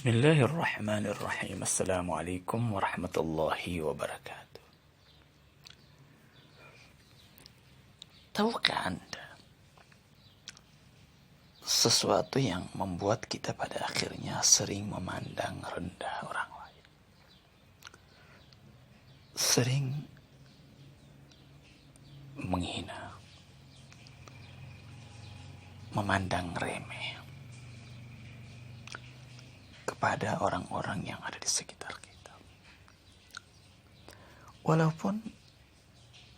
Bismillahirrahmanirrahim. Assalamualaikum warahmatullahi wabarakatuh. Tahukah Anda sesuatu yang membuat kita pada akhirnya sering memandang rendah orang lain, sering menghina, memandang remeh kepada orang-orang yang ada di sekitar kita. Walaupun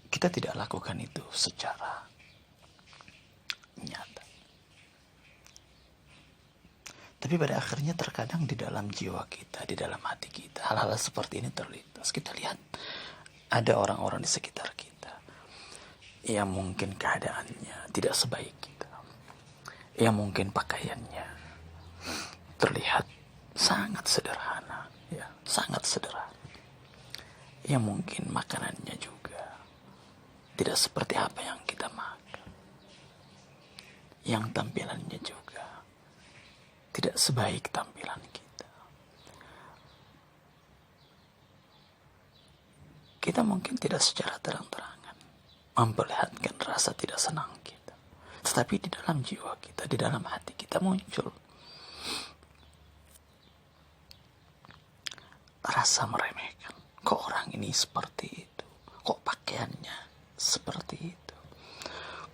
kita tidak lakukan itu secara nyata, tapi pada akhirnya terkadang di dalam jiwa kita, di dalam hati kita, hal-hal seperti ini terlintas. Kita lihat ada orang-orang di sekitar kita yang mungkin keadaannya tidak sebaik kita, yang mungkin pakaiannya terlihat sangat sederhana, ya, sangat sederhana. Yang mungkin makanannya juga tidak seperti apa yang kita makan. Yang tampilannya juga tidak sebaik tampilan kita. Kita mungkin tidak secara terang-terangan memperlihatkan rasa tidak senang kita. Tetapi di dalam jiwa kita, di dalam hati kita muncul rasa meremehkan. Kok orang ini seperti itu? Kok pakaiannya seperti itu?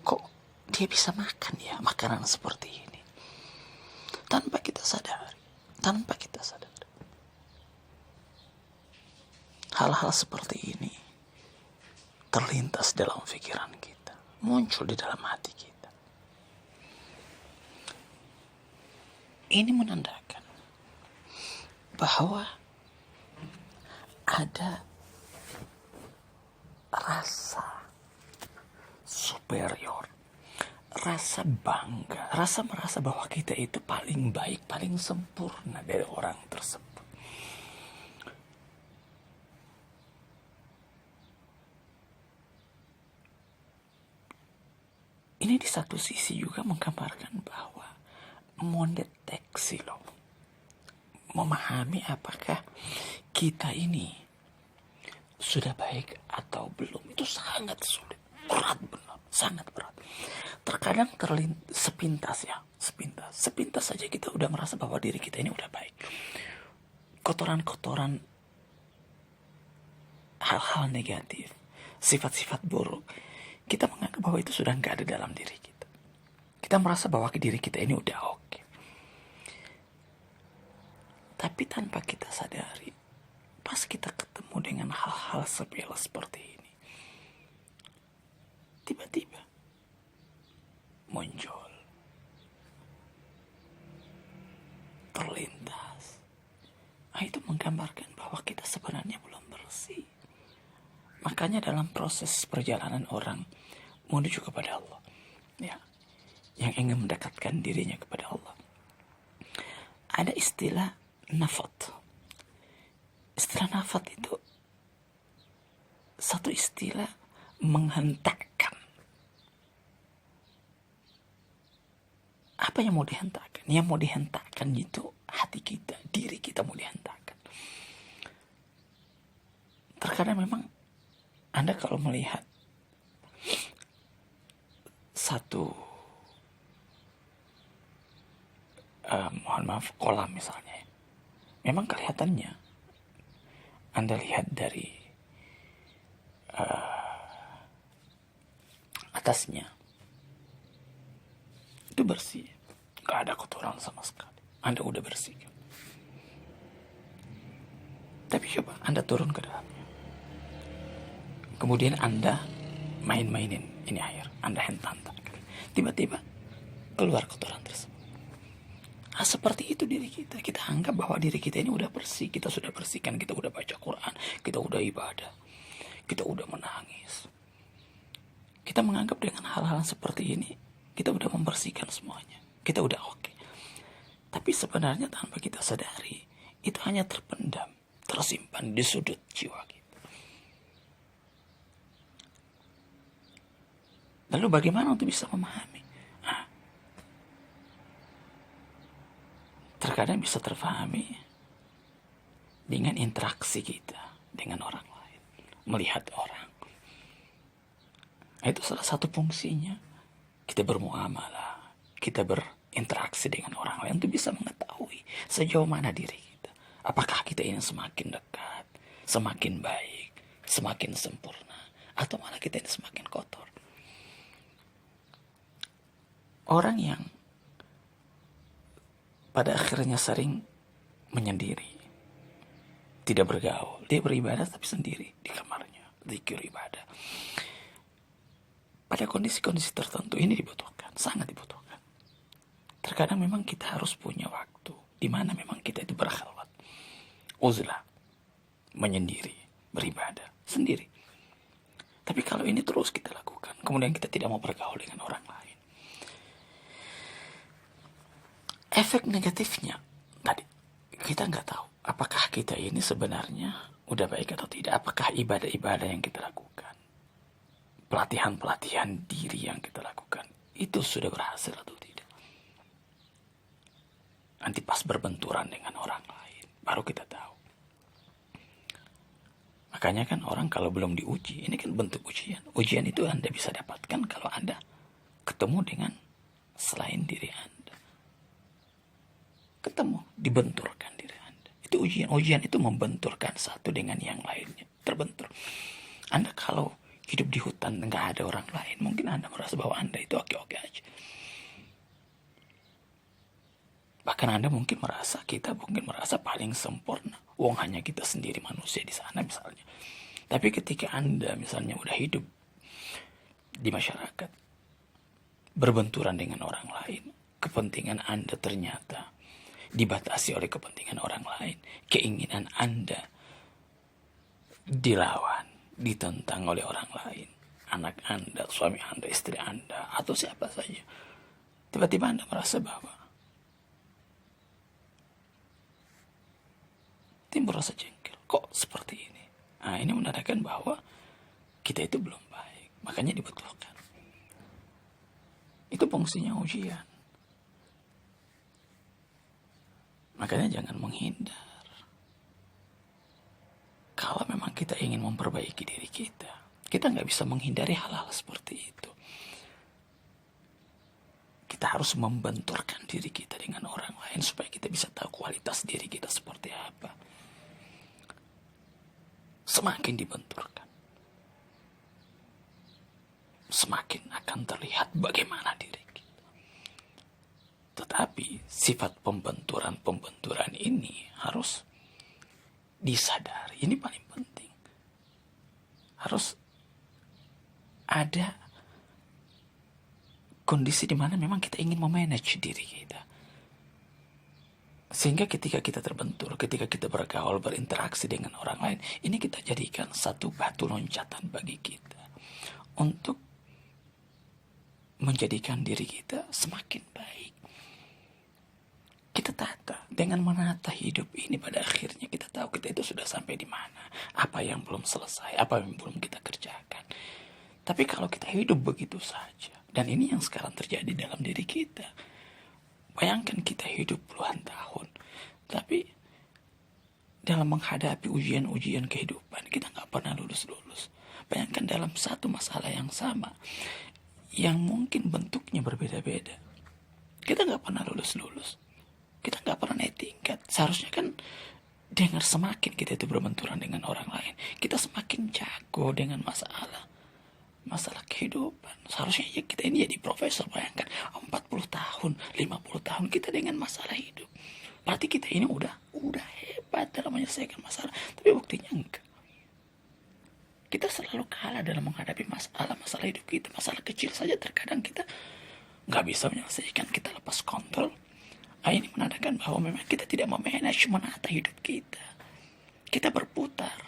Kok dia bisa makan ya makanan seperti ini? Tanpa kita sadari. Hal-hal seperti ini terlintas dalam pikiran kita, muncul di dalam hati kita. Ini menandakan bahwa ada rasa superior, rasa bangga, rasa merasa bahwa kita itu paling baik, paling sempurna dari orang tersebut. Ini di satu sisi juga menggambarkan bahwa mendeteksi loh, memahami apakah kita ini sudah baik atau belum, itu sangat sulit, berat benar, sangat berat. Terkadang sepintas saja kita udah merasa bahwa diri kita ini udah baik. Kotoran-kotoran, hal-hal negatif, sifat-sifat buruk, kita menganggap bahwa itu sudah nggak ada dalam diri kita. Kita merasa bahwa diri kita ini udah oke. Tapi tanpa kita sadari, pas kita ketemu dengan hal-hal sepele seperti ini, tiba-tiba muncul, terlintas. Itu menggambarkan bahwa kita sebenarnya belum bersih. Makanya dalam proses perjalanan orang menuju kepada Allah, ya, yang ingin mendekatkan dirinya kepada Allah, ada istilah nafat. Istilah nafat itu satu istilah menghentakkan. Apa yang mau dihentakkan? Yang mau dihentakkan itu hati kita, diri kita mau dihentakkan. Terkadang memang Anda kalau melihat satu mohon maaf, kolam misalnya, memang kelihatannya Anda lihat dari atasnya itu bersih, gak ada kotoran sama sekali, Anda udah bersihkan. Tapi coba Anda turun ke dalamnya, kemudian Anda main-mainin ini air, Anda hentak-hentak, tiba-tiba keluar kotoran tersebut. Seperti itu diri kita. Kita anggap bahwa diri kita ini udah bersih. Kita sudah bersihkan. Kita udah baca Quran. Kita udah ibadah. Kita udah menangis. Kita menganggap dengan hal-hal seperti ini, kita udah membersihkan semuanya. Kita udah oke. Tapi sebenarnya tanpa kita sadari, itu hanya terpendam, tersimpan di sudut jiwa kita. Lalu bagaimana untuk bisa memahami? Terkadang bisa terpahami dengan interaksi kita dengan orang lain, melihat orang. Itu salah satu fungsinya. Kita bermuamalah, kita berinteraksi dengan orang lain untuk bisa mengetahui sejauh mana diri kita. Apakah kita ini semakin dekat, semakin baik, semakin sempurna, atau malah kita ini semakin kotor. Orang yang pada akhirnya sering menyendiri, tidak bergaul, dia beribadah tapi sendiri di kamarnya, zikir ibadah. Pada kondisi-kondisi tertentu ini dibutuhkan, sangat dibutuhkan. Terkadang memang kita harus punya waktu di mana memang kita itu berkhalwat, uzlah, menyendiri, beribadah sendiri. Tapi kalau ini terus kita lakukan, kemudian kita tidak mau bergaul dengan orang lain, efek negatifnya tadi kita nggak tahu apakah kita ini sebenarnya udah baik atau tidak, apakah ibadah-ibadah yang kita lakukan, pelatihan-pelatihan diri yang kita lakukan itu sudah berhasil atau tidak. Nanti pas berbenturan dengan orang lain baru kita tahu. Makanya kan orang kalau belum diuji, ini kan bentuk ujian. Ujian itu Anda bisa dapatkan kalau Anda ketemu dengan selain diri Anda. Ketemu, dibenturkan diri Anda. Itu ujian. Ujian itu membenturkan satu dengan yang lainnya. Terbentur. Anda kalau hidup di hutan nggak ada orang lain, mungkin Anda merasa bahwa Anda itu oke-oke aja. Bahkan Anda mungkin merasa, kita mungkin merasa paling sempurna. Wong hanya kita sendiri manusia di sana misalnya. Tapi ketika Anda misalnya udah hidup di masyarakat, berbenturan dengan orang lain, kepentingan Anda ternyata dibatasi oleh kepentingan orang lain. Keinginan Anda dilawan, ditentang oleh orang lain, anak Anda, suami Anda, istri Anda, atau siapa saja. Tiba-tiba Anda merasa bahwa timbul rasa jengkel. Kok seperti ini? Nah, ini menandakan bahwa kita itu belum baik. Makanya dibutuhkan. Itu fungsinya ujian. Makanya jangan menghindar. Kalau memang kita ingin memperbaiki diri kita nggak bisa menghindari hal-hal seperti itu. Kita harus membenturkan diri kita dengan orang lain supaya kita bisa tahu kualitas diri kita seperti apa. Semakin dibenturkan, semakin akan terlihat bagaimana diri kita. Tetapi sifat pembenturan ini harus disadari. Ini paling penting. Harus ada kondisi di mana memang kita ingin memanage diri kita. Sehingga ketika kita terbentur, ketika kita bergaul, berinteraksi dengan orang lain, ini kita jadikan satu batu loncatan bagi kita untuk menjadikan diri kita semakin baik. Kita tata, dengan menata hidup ini pada akhirnya kita tahu kita itu sudah sampai di mana, apa yang belum selesai, apa yang belum kita kerjakan. Tapi kalau kita hidup begitu saja, dan ini yang sekarang terjadi dalam diri kita. Bayangkan kita hidup puluhan tahun, tapi dalam menghadapi ujian-ujian kehidupan, kita nggak pernah lulus-lulus. Bayangkan dalam satu masalah yang sama, yang mungkin bentuknya berbeda-beda, kita nggak pernah lulus-lulus. Kita nggak pernah naik tingkat. Seharusnya kan dengar semakin kita itu berbenturan dengan orang lain, kita semakin jago dengan masalah kehidupan. Seharusnya ya kita ini jadi profesor. Bayangkan 40 tahun, 50 tahun kita dengan masalah hidup. Berarti kita ini udah hebat dalam menyelesaikan masalah. Tapi buktinya enggak. Kita selalu kalah dalam menghadapi masalah hidup kita. Masalah kecil saja terkadang kita nggak bisa menyelesaikan. Kita lepas kontrol. Ini menandakan bahwa memang kita tidak memanage, menata hidup kita. Kita berputar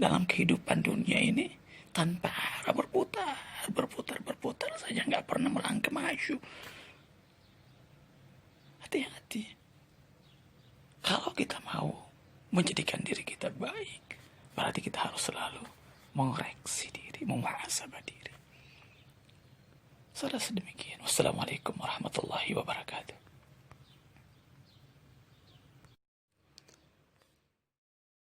dalam kehidupan dunia ini tanpa arah, berputar saja, nggak pernah melangkah maju. Hati-hati. Kalau kita mau menjadikan diri kita baik, berarti kita harus selalu mengoreksi diri, memuhasabah diri. Saudara sedemikian. Wassalamualaikum warahmatullahi wabarakatuh.